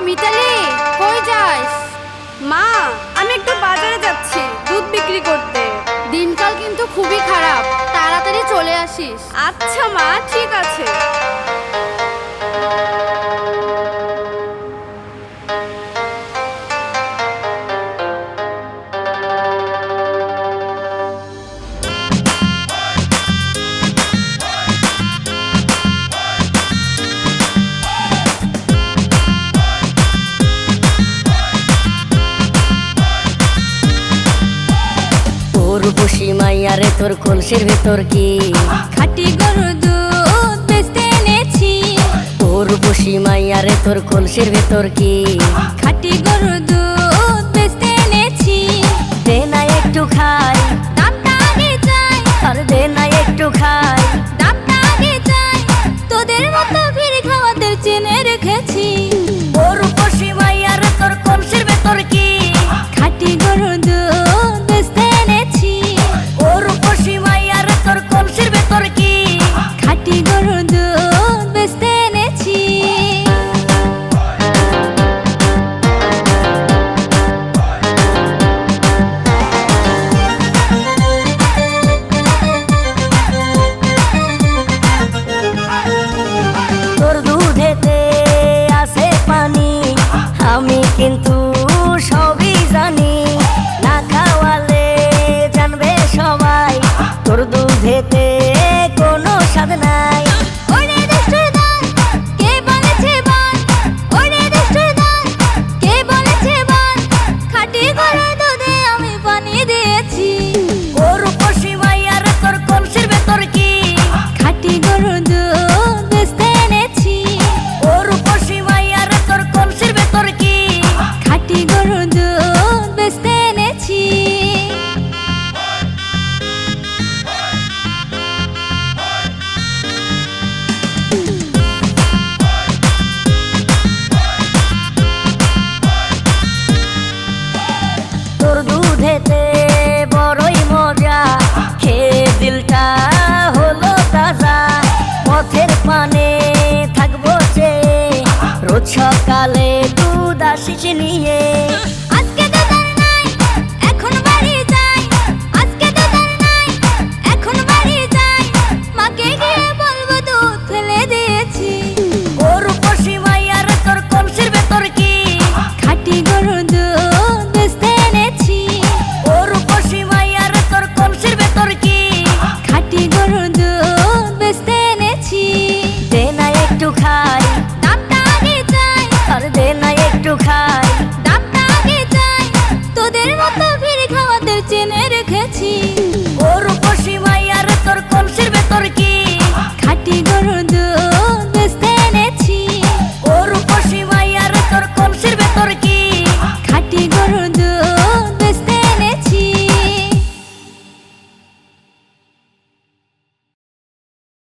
মিতালি, কই যাস? মা, আমি একটু বাজারে যাচ্ছি দুধ বিক্রি করতে। দিনকাল কিন্তু খুবই খারাপ, তাড়াতাড়ি চলে আসিস। আচ্ছা মা, ঠিক আছে। রূপসী মাইয়ারে তোর কলসির ভেতর কি খাঁটি গরুর দুধ বেচতে এনেছি। ও রূপসী মাইয়ারে তোর কলসির ভেতর কি খাঁটি গরুর দুধ বেচতে এনেছি। দে না একটু খাই, দামটা আগে চাই। আর দে না একটু খাই, দামটা আগে চাই। তোদের মতো ভিড় খাওয়াদের চেনে রেখেছি। ও রূপসী মাইয়ারে তোর কলসির ভেতর কি খাঁটি গরুর দুধ বেচতে এনেছি। ও রূপসী মাইয়ারে তোর কলসির ভেতর কি খাঁটি গরুর দুধ বেচতে এনেছি। তোর দুধেতে আছে পানি, আমি কিন্তু সবই জানি। না খাওয়ালে জানবে সবাই তোর দুধেতে কোনো স্বাদ নাই। ওরে দুষ্টুর দল, কে বলেছে বল? ওরে দুষ্টুর দল, কে বলেছে বল? খাঁটি গরুর দুধে আমি পানি দিয়েছি। ও রূপসী মাইয়ারে তোর কলসির ভেতর কি খাঁটি গরুর দুধ বেচতে এনেছি। ও রূপসী মাইয়ারে তোর কলসির ভেতর কি খাঁটি গরুর দুধ বেচতে এনেছি। তোর দুধেতে বড়ই মজা, খেয়ে দিলটা হলো তাজা। পথের পানে থাকবো চেয়ে, রোজ সকালে দুধ আসিস নিয়ে। আজকে তো তার নাই, এখন বাড়ি যাই। আজকে তো তার নাই, এখন বাড়ি যাই। মাকে গিয়ে বলবো দুধ ফেলে দিয়েছি। ও রূপসী মাইয়ারে তোর কলসির ভেতর কি খাঁটি গরুর দুধ বেচতে এনেছি। ও রূপসী মাইয়ারে তোর কলসির ভেতর কি খাঁটি গরুর দুধ বেচতে এনেছি। দে না একটু খাই, দামটা আগে চাই। আর দে না একটু খাই, দামটা আগে চাই। তোদের মতো ভিড় খাওয়াদের চেনে